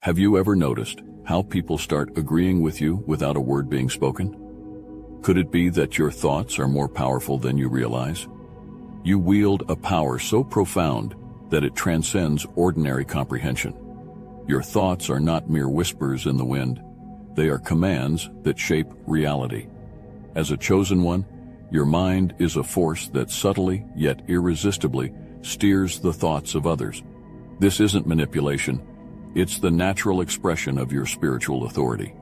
Have you ever noticed how people start agreeing with you without a word being spoken? Could it be that your thoughts are more powerful than you realize? You wield a power so profound that it transcends ordinary comprehension. Your thoughts are not mere whispers in the wind. They are commands that shape reality. As a chosen one, your mind is a force that subtly yet irresistibly steers the thoughts of others. This isn't manipulation. It's the natural expression of your spiritual authority.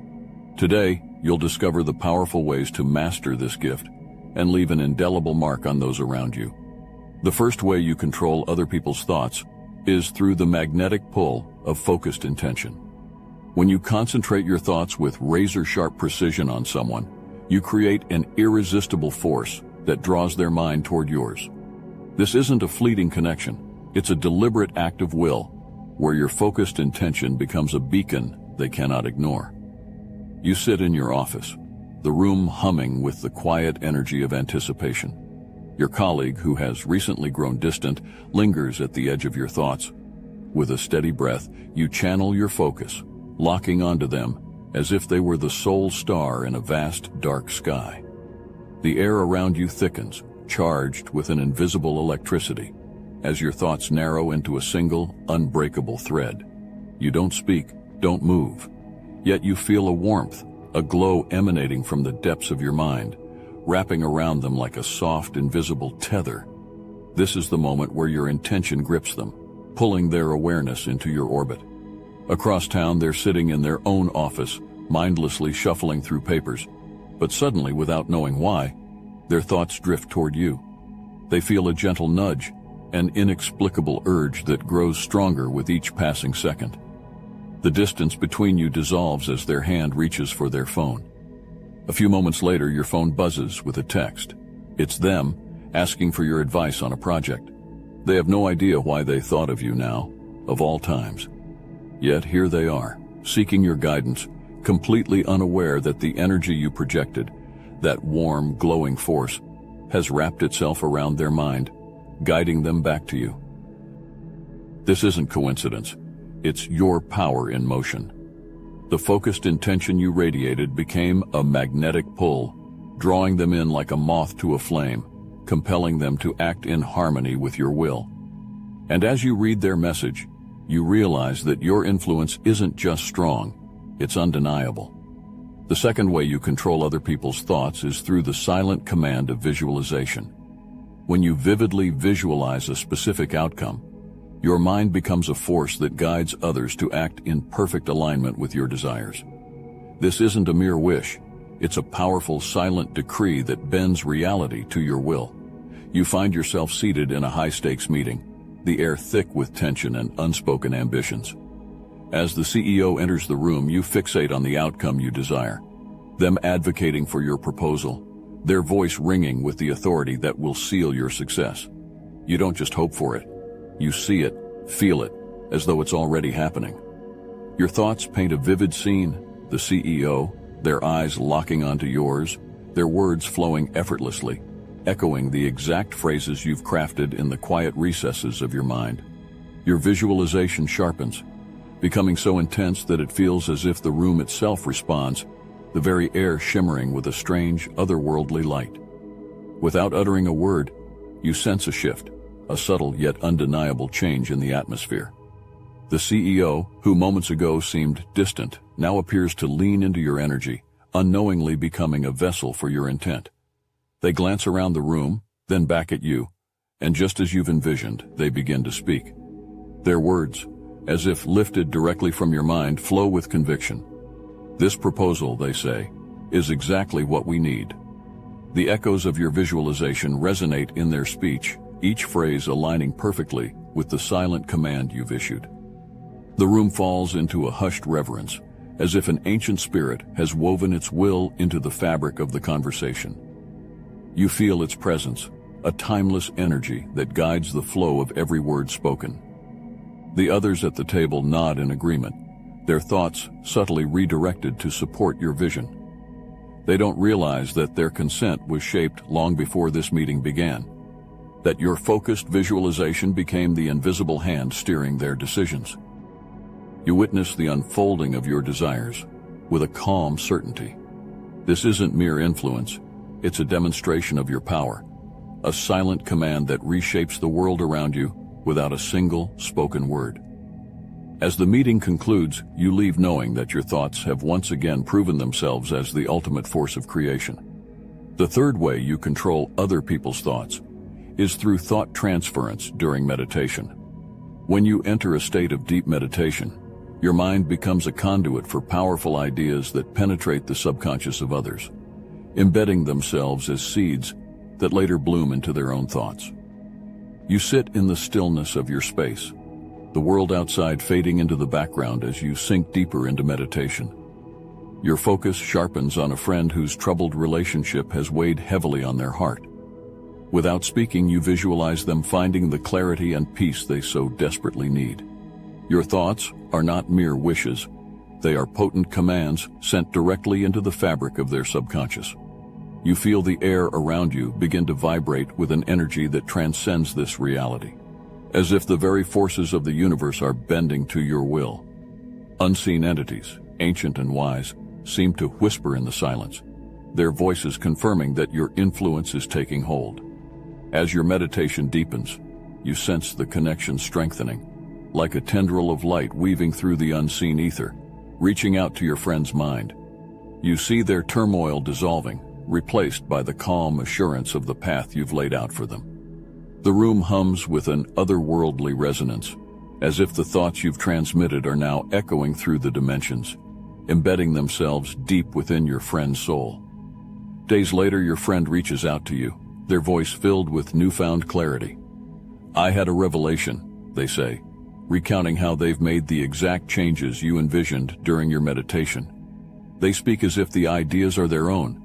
Today, you'll discover the powerful ways to master this gift and leave an indelible mark on those around you. The first way you control other people's thoughts is through the magnetic pull of focused intention. When you concentrate your thoughts with razor-sharp precision on someone, you create an irresistible force that draws their mind toward yours. This isn't a fleeting connection. It's a deliberate act of will, where your focused intention becomes a beacon they cannot ignore. You sit in your office, the room humming with the quiet energy of anticipation. Your colleague, who has recently grown distant, lingers at the edge of your thoughts. With a steady breath, you channel your focus, locking onto them as if they were the sole star in a vast, dark sky. The air around you thickens, charged with an invisible electricity, as your thoughts narrow into a single, unbreakable thread. You don't speak, don't move, yet you feel a warmth, a glow emanating from the depths of your mind, wrapping around them like a soft, invisible tether. This is the moment where your intention grips them, pulling their awareness into your orbit. Across town, they're sitting in their own office, mindlessly shuffling through papers, but suddenly, without knowing why, their thoughts drift toward you. They feel a gentle nudge, an inexplicable urge that grows stronger with each passing second. The distance between you dissolves as their hand reaches for their phone. A few moments later, your phone buzzes with a text. It's them, asking for your advice on a project. They have no idea why they thought of you now, of all times. Yet here they are, seeking your guidance, completely unaware that the energy you projected, that warm, glowing force, has wrapped itself around their mind, guiding them back to you. This isn't coincidence. It's your power in motion. The focused intention you radiated became a magnetic pull, drawing them in like a moth to a flame, compelling them to act in harmony with your will. And as you read their message, you realize that your influence isn't just strong, it's undeniable. The second way you control other people's thoughts is through the silent command of visualization. When you vividly visualize a specific outcome, your mind becomes a force that guides others to act in perfect alignment with your desires. This isn't a mere wish, it's a powerful silent decree that bends reality to your will. You find yourself seated in a high-stakes meeting, the air thick with tension and unspoken ambitions. As the CEO enters the room, you fixate on the outcome you desire, them advocating for your proposal, their voice ringing with the authority that will seal your success. You don't just hope for it. You see it, feel it, as though it's already happening. Your thoughts paint a vivid scene, the CEO, their eyes locking onto yours, their words flowing effortlessly, echoing the exact phrases you've crafted in the quiet recesses of your mind. Your visualization sharpens, becoming so intense that it feels as if the room itself responds, the very air shimmering with a strange, otherworldly light. Without uttering a word, you sense a shift, a subtle yet undeniable change in the atmosphere. The CEO, who moments ago seemed distant, now appears to lean into your energy, unknowingly becoming a vessel for your intent. They glance around the room, then back at you, and just as you've envisioned, they begin to speak. Their words, as if lifted directly from your mind, flow with conviction. This proposal, they say, is exactly what we need. The echoes of your visualization resonate in their speech, each phrase aligning perfectly with the silent command you've issued. The room falls into a hushed reverence, as if an ancient spirit has woven its will into the fabric of the conversation. You feel its presence, a timeless energy that guides the flow of every word spoken. The others at the table nod in agreement, their thoughts subtly redirected to support your vision. They don't realize that their consent was shaped long before this meeting began, that your focused visualization became the invisible hand steering their decisions. You witness the unfolding of your desires with a calm certainty. This isn't mere influence, it's a demonstration of your power, a silent command that reshapes the world around you without a single spoken word. As the meeting concludes, you leave knowing that your thoughts have once again proven themselves as the ultimate force of creation. The third way you control other people's thoughts is through thought transference during meditation. When you enter a state of deep meditation, your mind becomes a conduit for powerful ideas that penetrate the subconscious of others, embedding themselves as seeds that later bloom into their own thoughts. You sit in the stillness of your space, the world outside fading into the background as you sink deeper into meditation. Your focus sharpens on a friend whose troubled relationship has weighed heavily on their heart. Without speaking, you visualize them finding the clarity and peace they so desperately need. Your thoughts are not mere wishes. They are potent commands sent directly into the fabric of their subconscious. You feel the air around you begin to vibrate with an energy that transcends this reality, as if the very forces of the universe are bending to your will. Unseen entities, ancient and wise, seem to whisper in the silence, their voices confirming that your influence is taking hold. As your meditation deepens, you sense the connection strengthening, like a tendril of light weaving through the unseen ether, reaching out to your friend's mind. You see their turmoil dissolving, replaced by the calm assurance of the path you've laid out for them. The room hums with an otherworldly resonance, as if the thoughts you've transmitted are now echoing through the dimensions, embedding themselves deep within your friend's soul. Days later, your friend reaches out to you, their voice filled with newfound clarity. "I had a revelation," they say, recounting how they've made the exact changes you envisioned during your meditation. They speak as if the ideas are their own,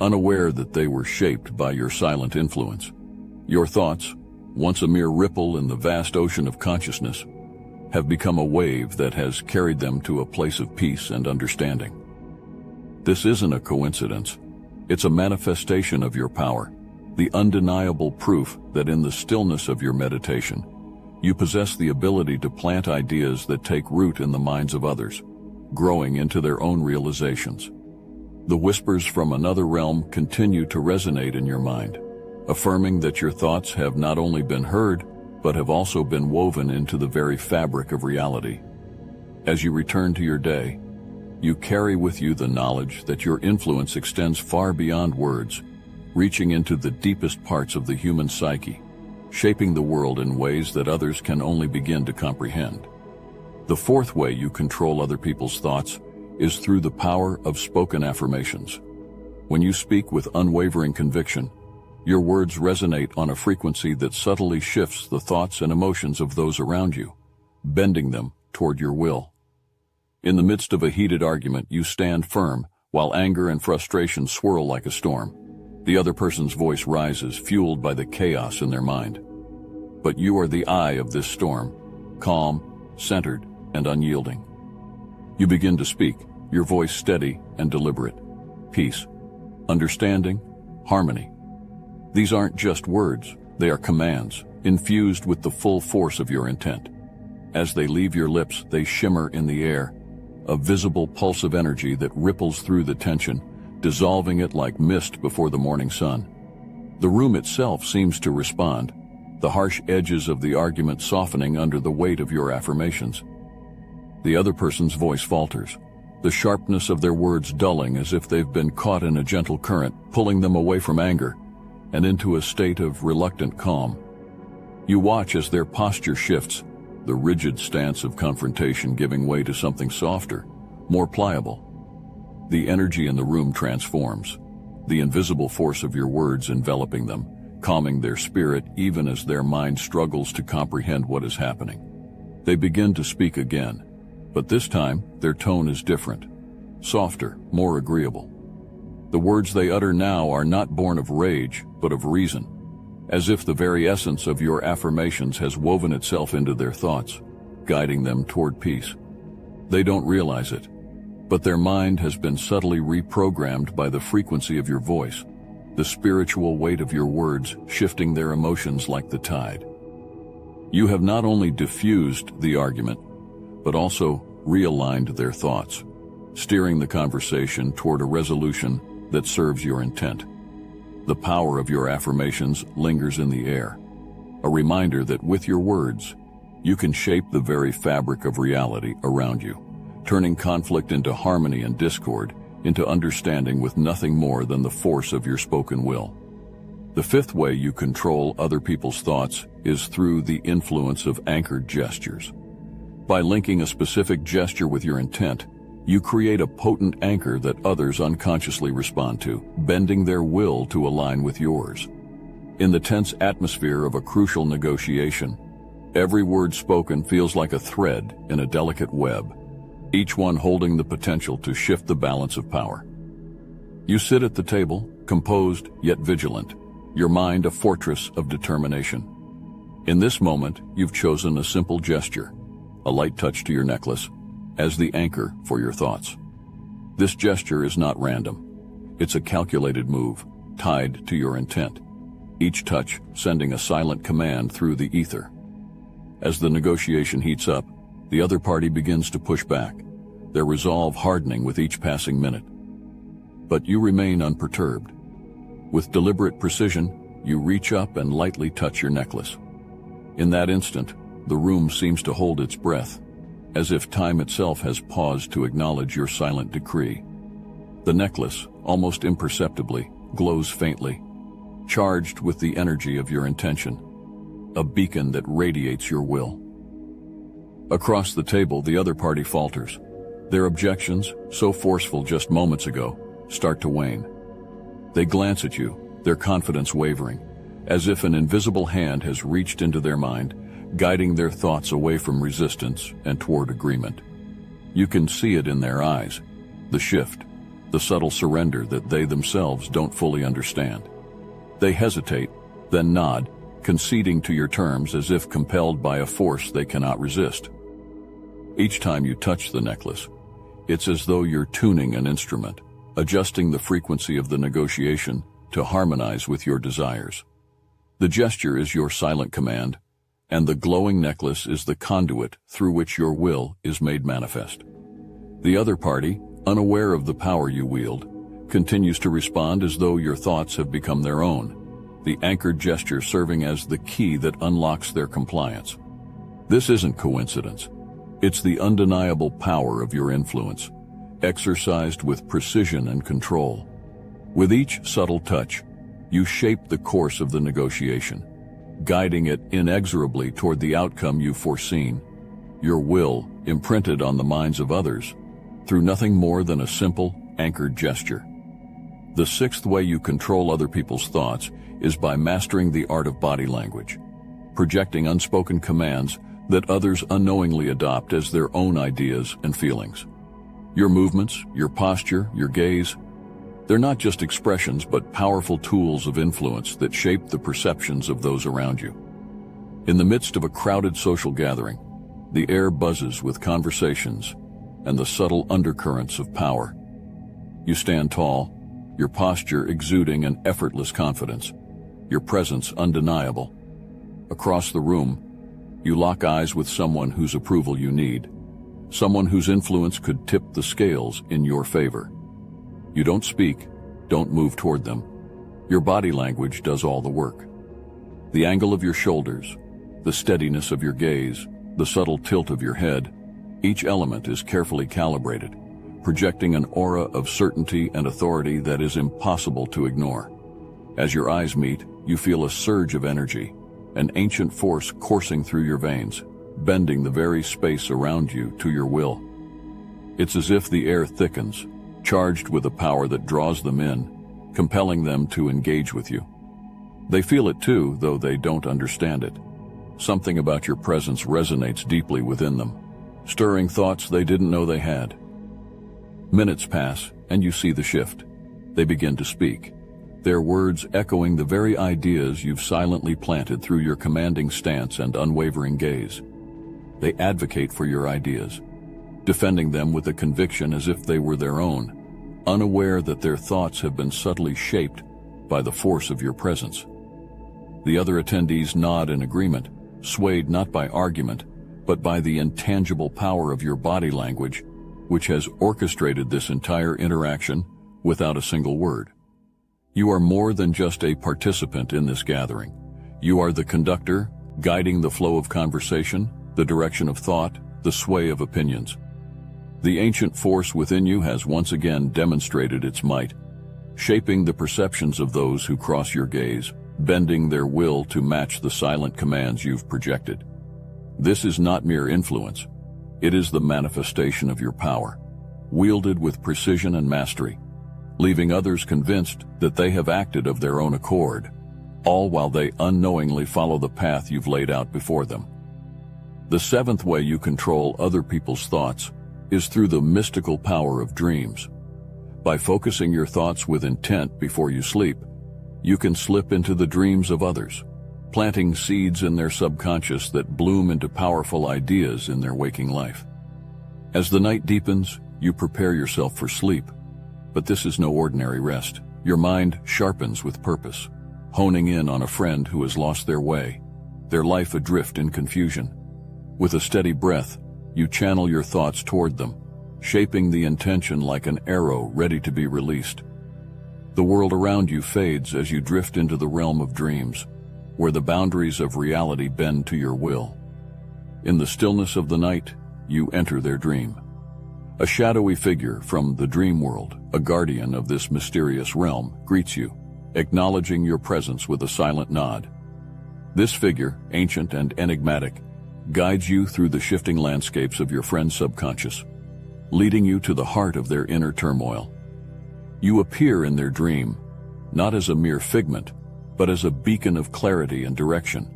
unaware that they were shaped by your silent influence. Your thoughts, once a mere ripple in the vast ocean of consciousness, have become a wave that has carried them to a place of peace and understanding. This isn't a coincidence. It's a manifestation of your power, the undeniable proof that in the stillness of your meditation, you possess the ability to plant ideas that take root in the minds of others, growing into their own realizations. The whispers from another realm continue to resonate in your mind, affirming that your thoughts have not only been heard, but have also been woven into the very fabric of reality. As you return to your day, you carry with you the knowledge that your influence extends far beyond words, reaching into the deepest parts of the human psyche, shaping the world in ways that others can only begin to comprehend. The fourth way you control other people's thoughts is through the power of spoken affirmations. When you speak with unwavering conviction, your words resonate on a frequency that subtly shifts the thoughts and emotions of those around you, bending them toward your will. In the midst of a heated argument, you stand firm, while anger and frustration swirl like a storm. The other person's voice rises, fueled by the chaos in their mind. But you are the eye of this storm, calm, centered, and unyielding. You begin to speak, your voice steady and deliberate. Peace, understanding, harmony. These aren't just words, they are commands, infused with the full force of your intent. As they leave your lips, they shimmer in the air, a visible pulse of energy that ripples through the tension, dissolving it like mist before the morning sun. The room itself seems to respond, the harsh edges of the argument softening under the weight of your affirmations. The other person's voice falters, the sharpness of their words dulling as if they've been caught in a gentle current, pulling them away from anger and into a state of reluctant calm. You watch as their posture shifts, the rigid stance of confrontation giving way to something softer, more pliable. The energy in the room transforms, the invisible force of your words enveloping them, calming their spirit even as their mind struggles to comprehend what is happening. They begin to speak again, but this time their tone is different, softer, more agreeable. The words they utter now are not born of rage, but of reason, as if the very essence of your affirmations has woven itself into their thoughts, guiding them toward peace. They don't realize it, but their mind has been subtly reprogrammed by the frequency of your voice, the spiritual weight of your words shifting their emotions like the tide. You have not only diffused the argument, but also realigned their thoughts, steering the conversation toward a resolution that serves your intent. The power of your affirmations lingers in the air, a reminder that with your words, you can shape the very fabric of reality around you, turning conflict into harmony and discord into understanding with nothing more than the force of your spoken will. The fifth way you control other people's thoughts is through the influence of anchored gestures. By linking a specific gesture with your intent, you create a potent anchor that others unconsciously respond to, bending their will to align with yours. In the tense atmosphere of a crucial negotiation, every word spoken feels like a thread in a delicate web, each one holding the potential to shift the balance of power. You sit at the table, composed yet vigilant, your mind a fortress of determination. In this moment, you've chosen a simple gesture, a light touch to your necklace, as the anchor for your thoughts. This gesture is not random. It's a calculated move, tied to your intent, each touch sending a silent command through the ether. As the negotiation heats up, the other party begins to push back, their resolve hardening with each passing minute. But you remain unperturbed. With deliberate precision, you reach up and lightly touch your necklace. In that instant, the room seems to hold its breath, as if time itself has paused to acknowledge your silent decree. The necklace, almost imperceptibly, glows faintly, charged with the energy of your intention, a beacon that radiates your will. Across the table, the other party falters. Their objections, so forceful just moments ago, start to wane. They glance at you, their confidence wavering, as if an invisible hand has reached into their mind, guiding their thoughts away from resistance and toward agreement. You can see it in their eyes, the shift, the subtle surrender that they themselves don't fully understand. They hesitate, then nod, conceding to your terms as if compelled by a force they cannot resist. Each time you touch the necklace, it's as though you're tuning an instrument, adjusting the frequency of the negotiation to harmonize with your desires. The gesture is your silent command, and the glowing necklace is the conduit through which your will is made manifest. The other party, unaware of the power you wield, continues to respond as though your thoughts have become their own, the anchored gesture serving as the key that unlocks their compliance. This isn't coincidence. It's the undeniable power of your influence, exercised with precision and control. With each subtle touch, you shape the course of the negotiation, guiding it inexorably toward the outcome you've foreseen, your will imprinted on the minds of others through nothing more than a simple, anchored gesture. The sixth way you control other people's thoughts is by mastering the art of body language, projecting unspoken commands that others unknowingly adopt as their own ideas and feelings. Your movements, your posture, your gaze, they're not just expressions but powerful tools of influence that shape the perceptions of those around you. In the midst of a crowded social gathering, the air buzzes with conversations and the subtle undercurrents of power. You stand tall, your posture exuding an effortless confidence, your presence undeniable. Across the room, you lock eyes with someone whose approval you need, someone whose influence could tip the scales in your favor. You don't speak, don't move toward them. Your body language does all the work. The angle of your shoulders, the steadiness of your gaze, the subtle tilt of your head, each element is carefully calibrated, projecting an aura of certainty and authority that is impossible to ignore. As your eyes meet, you feel a surge of energy, an ancient force coursing through your veins, bending the very space around you to your will. It's as if the air thickens, charged with a power that draws them in, compelling them to engage with you. They feel it too, though they don't understand it. Something about your presence resonates deeply within them, stirring thoughts they didn't know they had. Minutes pass, and you see the shift. They begin to speak, their words echoing the very ideas you've silently planted through your commanding stance and unwavering gaze. They advocate for your ideas, defending them with a conviction as if they were their own, unaware that their thoughts have been subtly shaped by the force of your presence. The other attendees nod in agreement, swayed not by argument, but by the intangible power of your body language, which has orchestrated this entire interaction without a single word. You are more than just a participant in this gathering. You are the conductor, guiding the flow of conversation, the direction of thought, the sway of opinions. The ancient force within you has once again demonstrated its might, shaping the perceptions of those who cross your gaze, bending their will to match the silent commands you've projected. This is not mere influence. It is the manifestation of your power, wielded with precision and mastery, leaving others convinced that they have acted of their own accord, all while they unknowingly follow the path you've laid out before them. The seventh way you control other people's thoughts is through the mystical power of dreams. By focusing your thoughts with intent before you sleep, you can slip into the dreams of others, planting seeds in their subconscious that bloom into powerful ideas in their waking life. As the night deepens, you prepare yourself for sleep, but this is no ordinary rest. Your mind sharpens with purpose, honing in on a friend who has lost their way, their life adrift in confusion. With a steady breath, you channel your thoughts toward them, shaping the intention like an arrow ready to be released. The world around you fades as you drift into the realm of dreams, where the boundaries of reality bend to your will. In the stillness of the night, you enter their dream. A shadowy figure from the dream world, a guardian of this mysterious realm, greets you, acknowledging your presence with a silent nod. This figure, ancient and enigmatic, guides you through the shifting landscapes of your friend's subconscious, leading you to the heart of their inner turmoil. You appear in their dream, not as a mere figment, but as a beacon of clarity and direction.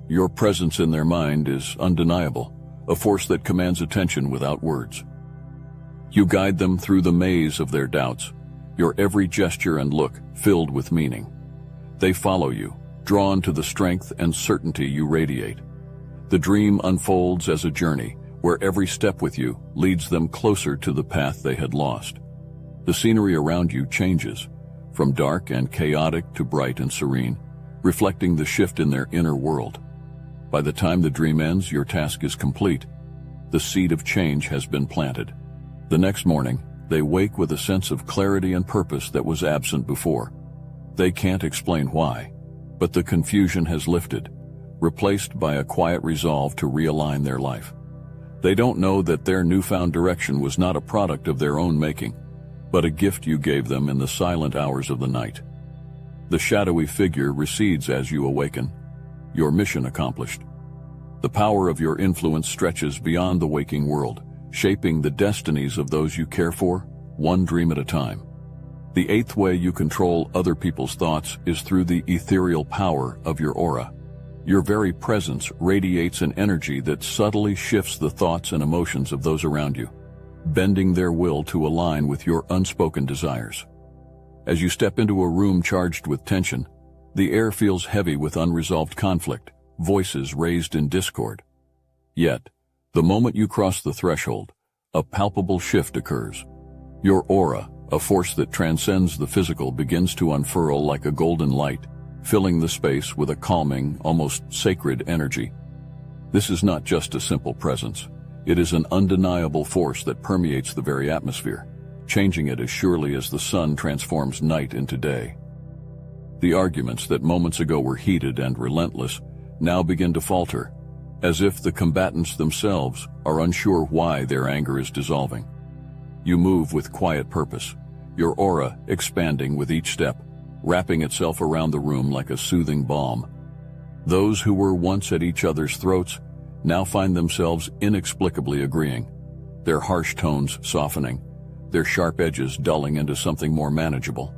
Your presence in their mind is undeniable, a force that commands attention without words. You guide them through the maze of their doubts, your every gesture and look filled with meaning. They follow you, drawn to the strength and certainty you radiate. The dream unfolds as a journey, where every step with you leads them closer to the path they had lost. The scenery around you changes, from dark and chaotic to bright and serene, reflecting the shift in their inner world. By the time the dream ends, your task is complete. The seed of change has been planted. The next morning, they wake with a sense of clarity and purpose that was absent before. They can't explain why, but the confusion has lifted, replaced by a quiet resolve to realign their life. They don't know that their newfound direction was not a product of their own making, but a gift you gave them in the silent hours of the night. The shadowy figure recedes as you awaken, your mission accomplished. The power of your influence stretches beyond the waking world, shaping the destinies of those you care for, one dream at a time. The eighth way you control other people's thoughts is through the ethereal power of your aura. Your very presence radiates an energy that subtly shifts the thoughts and emotions of those around you, bending their will to align with your unspoken desires. As you step into a room charged with tension, the air feels heavy with unresolved conflict, voices raised in discord. Yet, the moment you cross the threshold, a palpable shift occurs. Your aura, a force that transcends the physical, begins to unfurl like a golden light, filling the space with a calming, almost sacred energy. This is not just a simple presence. It is an undeniable force that permeates the very atmosphere, changing it as surely as the sun transforms night into day. The arguments that moments ago were heated and relentless now begin to falter, as if the combatants themselves are unsure why their anger is dissolving. You move with quiet purpose, your aura expanding with each step, wrapping itself around the room like a soothing balm. Those who were once at each other's throats now find themselves inexplicably agreeing, their harsh tones softening, their sharp edges dulling into something more manageable.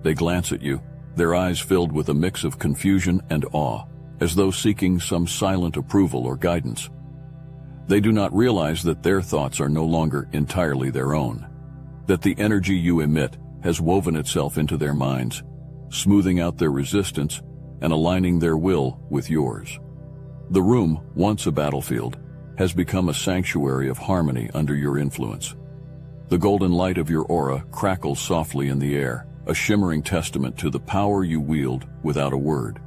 They glance at you, their eyes filled with a mix of confusion and awe, as though seeking some silent approval or guidance. They do not realize that their thoughts are no longer entirely their own, that the energy you emit has woven itself into their minds, smoothing out their resistance and aligning their will with yours. The room, once a battlefield, has become a sanctuary of harmony under your influence. The golden light of your aura crackles softly in the air, a shimmering testament to the power you wield without a word.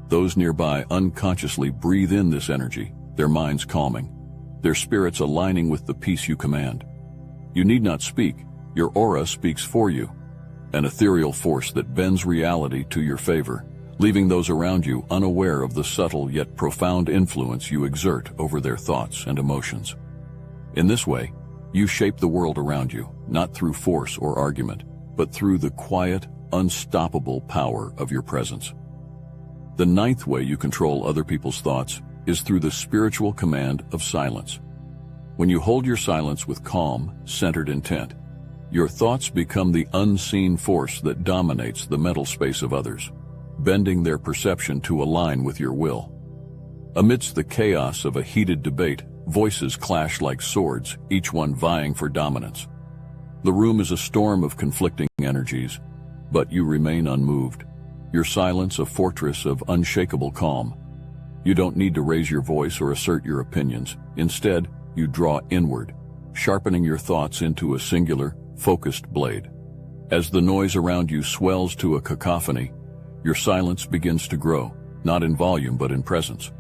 Those nearby unconsciously breathe in this energy, their minds calming, their spirits aligning with the peace you command. You need not speak, your aura speaks for you, an ethereal force that bends reality to your favor, leaving those around you unaware of the subtle yet profound influence you exert over their thoughts and emotions. In this way, you shape the world around you, not through force or argument, but through the quiet, unstoppable power of your presence. The ninth way you control other people's thoughts is through the spiritual command of silence. When you hold your silence with calm, centered intent, your thoughts become the unseen force that dominates the mental space of others, bending their perception to align with your will. Amidst the chaos of a heated debate, voices clash like swords, each one vying for dominance. The room is a storm of conflicting energies, but you remain unmoved, your silence a fortress of unshakable calm. You don't need to raise your voice or assert your opinions. Instead, you draw inward, sharpening your thoughts into a singular, focused blade. As the noise around you swells to a cacophony, your silence begins to grow, not in volume but in presence.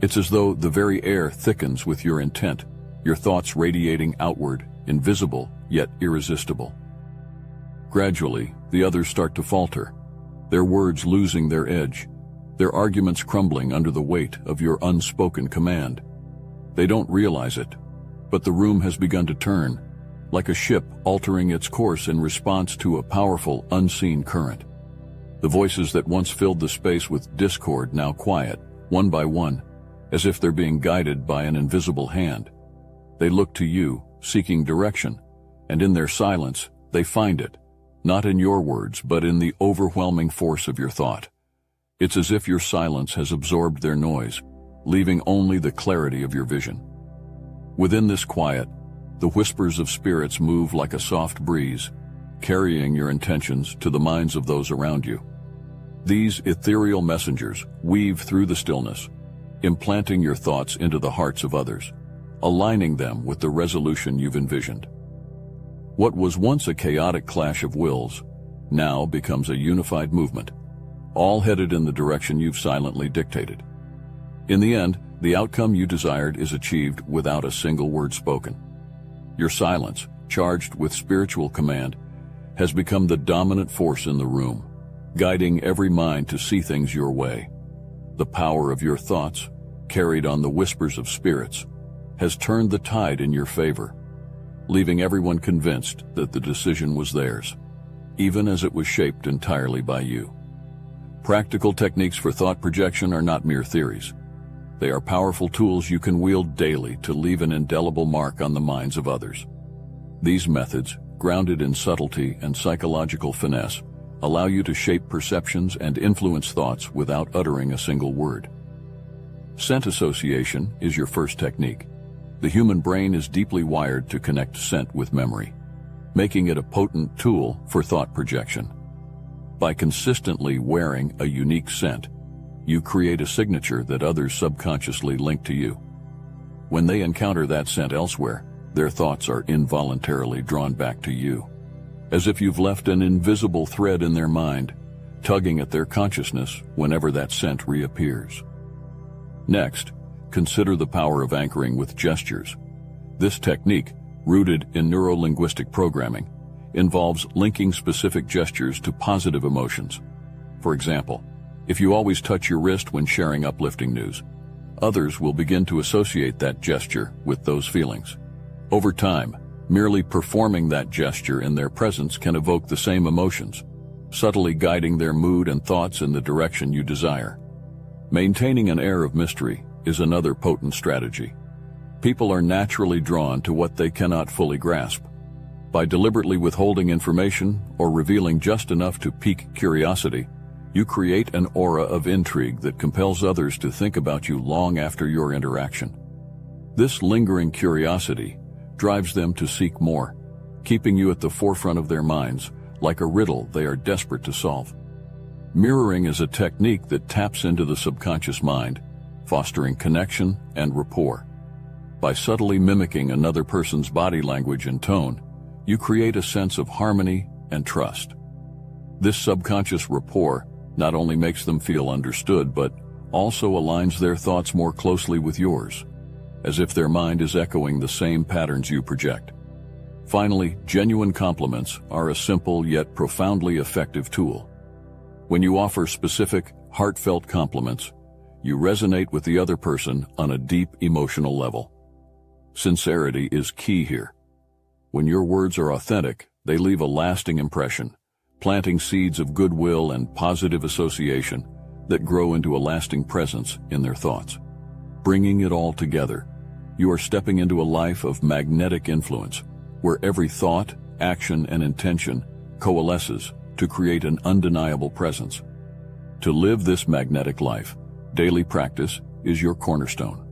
It's as though the very air thickens with your intent, your thoughts radiating outward, invisible yet irresistible. Gradually, the others start to falter, their words losing their edge, their arguments crumbling under the weight of your unspoken command. They don't realize it, but the room has begun to turn, like a ship altering its course in response to a powerful, unseen current. The voices that once filled the space with discord now quiet, one by one, as if they're being guided by an invisible hand. They look to you, seeking direction, and in their silence, they find it, not in your words, but in the overwhelming force of your thought. It's as if your silence has absorbed their noise, leaving only the clarity of your vision. Within this quiet, the whispers of spirits move like a soft breeze, carrying your intentions to the minds of those around you. These ethereal messengers weave through the stillness, implanting your thoughts into the hearts of others, aligning them with the resolution you've envisioned. What was once a chaotic clash of wills now becomes a unified movement, all headed in the direction you've silently dictated. In the end, the outcome you desired is achieved without a single word spoken. Your silence, charged with spiritual command, has become the dominant force in the room, guiding every mind to see things your way. The power of your thoughts, carried on the whispers of spirits, has turned the tide in your favor, leaving everyone convinced that the decision was theirs, even as it was shaped entirely by you. Practical techniques for thought projection are not mere theories. They are powerful tools you can wield daily to leave an indelible mark on the minds of others. These methods, grounded in subtlety and psychological finesse, allow you to shape perceptions and influence thoughts without uttering a single word. Scent association is your first technique. The human brain is deeply wired to connect scent with memory, making it a potent tool for thought projection. By consistently wearing a unique scent, you create a signature that others subconsciously link to you. When they encounter that scent elsewhere, their thoughts are involuntarily drawn back to you, as if you've left an invisible thread in their mind, tugging at their consciousness whenever that scent reappears. Next, consider the power of anchoring with gestures. This technique, rooted in neuro-linguistic programming, involves linking specific gestures to positive emotions. For example, if you always touch your wrist when sharing uplifting news, others will begin to associate that gesture with those feelings. Over time, merely performing that gesture in their presence can evoke the same emotions, subtly guiding their mood and thoughts in the direction you desire. Maintaining an air of mystery is another potent strategy. People are naturally drawn to what they cannot fully grasp. By deliberately withholding information or revealing just enough to pique curiosity, you create an aura of intrigue that compels others to think about you long after your interaction. This lingering curiosity drives them to seek more, keeping you at the forefront of their minds, like a riddle they are desperate to solve. Mirroring is a technique that taps into the subconscious mind, fostering connection and rapport. By subtly mimicking another person's body language and tone, you create a sense of harmony and trust. This subconscious rapport not only makes them feel understood, but also aligns their thoughts more closely with yours, as if their mind is echoing the same patterns you project. Finally, genuine compliments are a simple yet profoundly effective tool. When you offer specific, heartfelt compliments, you resonate with the other person on a deep emotional level. Sincerity is key here. When your words are authentic, they leave a lasting impression, planting seeds of goodwill and positive association that grow into a lasting presence in their thoughts. Bringing it all together, you are stepping into a life of magnetic influence, where every thought, action, and intention coalesces to create an undeniable presence. To live this magnetic life, daily practice is your cornerstone.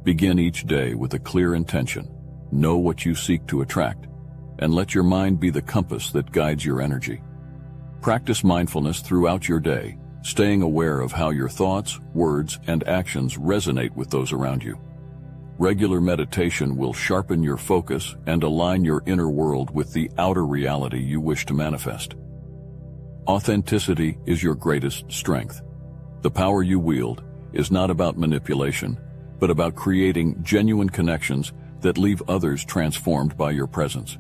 Begin each day with a clear intention. Know what you seek to attract, and let your mind be the compass that guides your energy. Practice mindfulness throughout your day, staying aware of how your thoughts, words, and actions resonate with those around you. Regular meditation will sharpen your focus and align your inner world with the outer reality you wish to manifest. Authenticity is your greatest strength. The power you wield is not about manipulation, but about creating genuine connections that leave others transformed by your presence.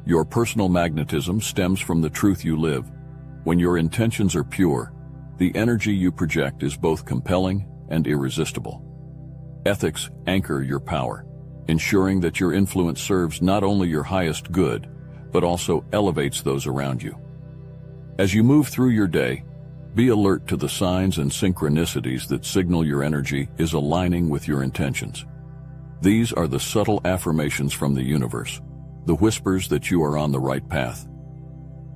Your personal magnetism stems from the truth you live. When your intentions are pure, the energy you project is both compelling and irresistible. Ethics anchor your power, ensuring that your influence serves not only your highest good, but also elevates those around you. As you move through your day, be alert to the signs and synchronicities that signal your energy is aligning with your intentions. These are the subtle affirmations from the universe, the whispers that you are on the right path.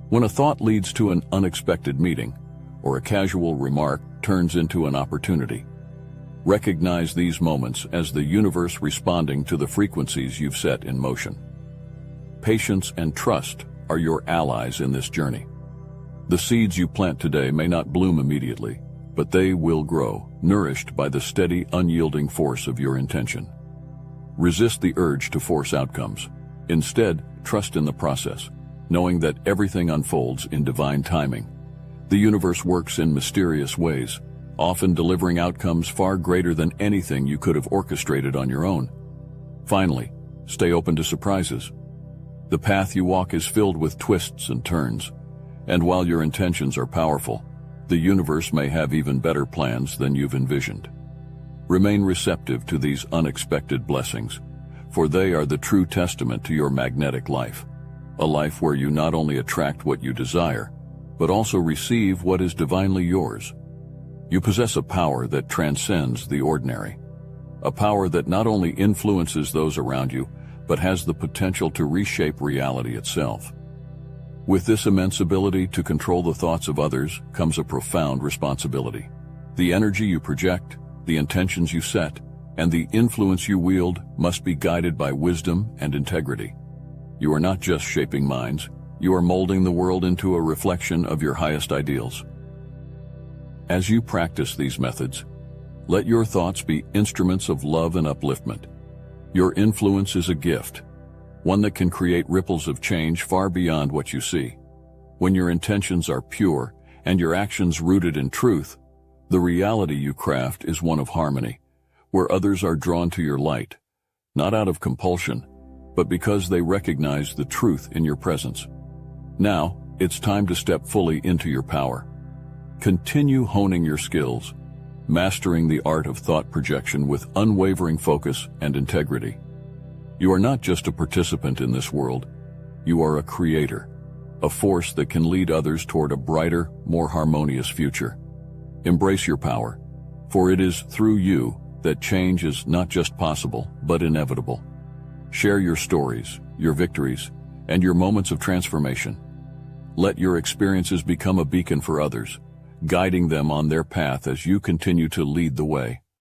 When a thought leads to an unexpected meeting, or a casual remark turns into an opportunity, recognize these moments as the universe responding to the frequencies you've set in motion. Patience and trust are your allies in this journey. The seeds you plant today may not bloom immediately, but they will grow, nourished by the steady, unyielding force of your intention. Resist the urge to force outcomes. Instead, trust in the process, knowing that everything unfolds in divine timing. The universe works in mysterious ways, often delivering outcomes far greater than anything you could have orchestrated on your own. Finally, stay open to surprises. The path you walk is filled with twists and turns, and while your intentions are powerful, the universe may have even better plans than you've envisioned. Remain receptive to these unexpected blessings, for they are the true testament to your magnetic life, a life where you not only attract what you desire, but also receive what is divinely yours. You possess a power that transcends the ordinary, a power that not only influences those around you, but has the potential to reshape reality itself. With this immense ability to control the thoughts of others comes a profound responsibility. The energy you project, the intentions you set, and the influence you wield must be guided by wisdom and integrity. You are not just shaping minds, you are molding the world into a reflection of your highest ideals. As you practice these methods, let your thoughts be instruments of love and upliftment. Your influence is a gift, one that can create ripples of change far beyond what you see. When your intentions are pure and your actions rooted in truth, the reality you craft is one of harmony, where others are drawn to your light, not out of compulsion, but because they recognize the truth in your presence. Now, it's time to step fully into your power. Continue honing your skills, mastering the art of thought projection with unwavering focus and integrity. You are not just a participant in this world, you are a creator, a force that can lead others toward a brighter, more harmonious future. Embrace your power, for it is through you that change is not just possible, but inevitable. Share your stories, your victories, and your moments of transformation. Let your experiences become a beacon for others, guiding them on their path as you continue to lead the way.